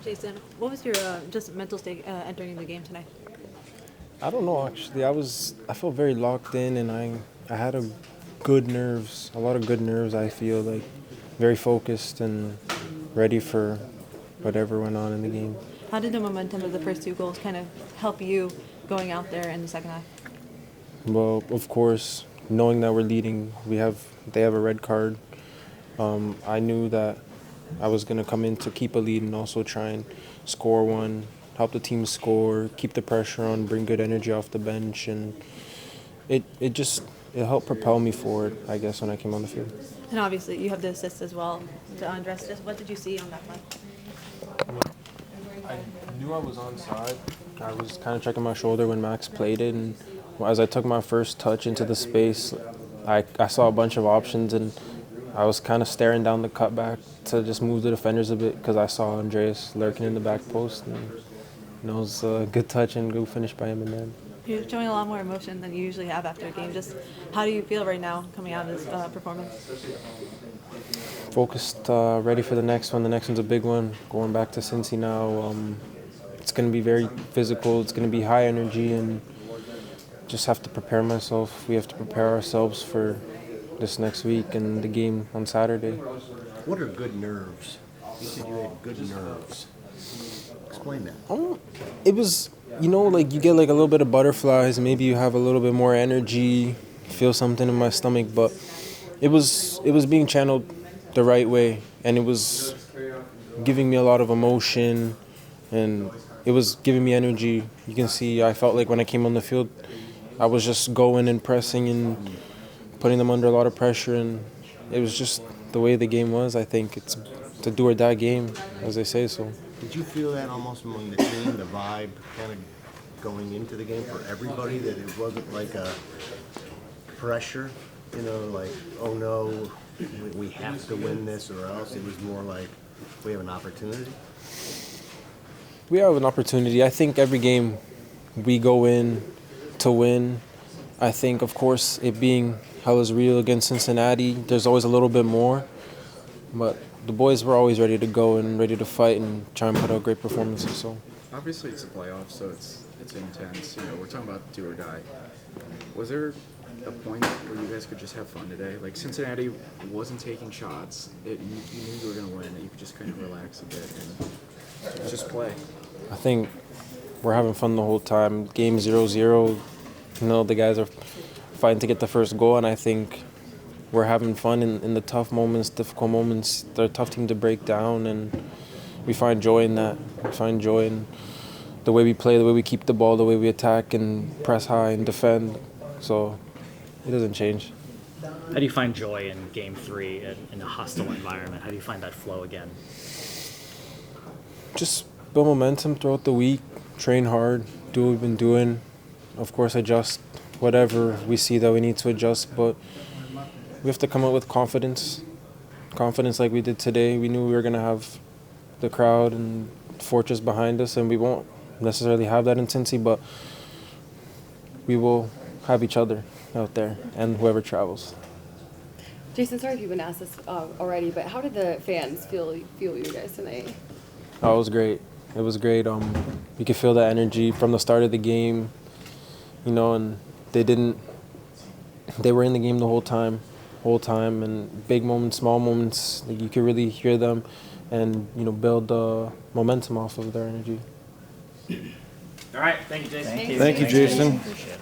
Jacen, what was your just mental state entering the game tonight? I don't know actually. I felt very locked in, and I had a lot of good nerves. I feel like very focused and ready for whatever went on in the game. How did the momentum of the first two goals kind of help you going out there in the second half? Well, of course, knowing that we're leading, they have a red card. I knew that I was gonna come in to keep a lead and also try and score one, help the team score, keep the pressure on, bring good energy off the bench, and it helped propel me forward, I guess, when I came on the field. And obviously, you have the assist as well to Andres. Just what did you see on that front? I knew I was onside. I was kind of checking my shoulder when Max played it, and as I took my first touch into the space, I saw a bunch of options, and I was kind of staring down the cutback to just move the defenders a bit because I saw Andreas lurking in the back post, and it was a good touch and good finish by him in the end. You're showing a lot more emotion than you usually have after a game. Just how do you feel right now coming out of this performance? Focused, ready for the next one. The next one's a big one. Going back to Cincy now. It's going to be very physical. It's going to be high energy, and just have to prepare myself. We have to prepare ourselves for this next week and the game on Saturday. What are good nerves? You said you had good nerves. Explain that. It was, like you get like a little bit of butterflies. Maybe you have a little bit more energy. Feel something in my stomach, but it was being channeled the right way, and it was giving me a lot of emotion, and it was giving me energy. You can see I felt like when I came on the field, I was just going and pressing and putting them under a lot of pressure, and it was just the way the game was. I think it's a do or die game, as they say. So. Did you feel that almost among the team, the vibe kind of going into the game for everybody, that it wasn't like a pressure, like, oh no, we have to win this or else? It was more like we have an opportunity? We have an opportunity. I think every game we go in to win. I think, of course, it being hell is real against Cincinnati, there's always a little bit more. But the boys were always ready to go and ready to fight and try and put out great performances. So obviously it's a playoff, so it's intense. We're talking about do or die. Was there a point where you guys could just have fun today? Like Cincinnati wasn't taking shots. You knew you were going to win. You could just kind of relax a bit and just play. I think we're having fun the whole time. Game 0-0, the guys are fighting to get the first goal, and I think we're having fun in the tough moments, difficult moments. They're a tough team to break down, and we find joy in that. We find joy in the way we play, the way we keep the ball, the way we attack and press high and defend. So it doesn't change. How do you find joy in Game 3 in a hostile environment? How do you find that flow again? Just build momentum throughout the week, train hard, do what we've been doing. Of course, adjust whatever we see that we need to adjust, but we have to come out with confidence like we did today. We knew we were going to have the crowd and fortress behind us, and we won't necessarily have that in Cincy, but we will have each other out there and whoever travels. Jacen, sorry if you've been asked this already, but how did the fans feel you guys tonight? Oh, it was great. It was great. You could feel the energy from the start of the game, and they were in the game the whole time, and big moments, small moments, like you could really hear them and, build momentum off of their energy. All right. Thank you, Jacen. Thank you. Thank you, Jacen. Appreciate it.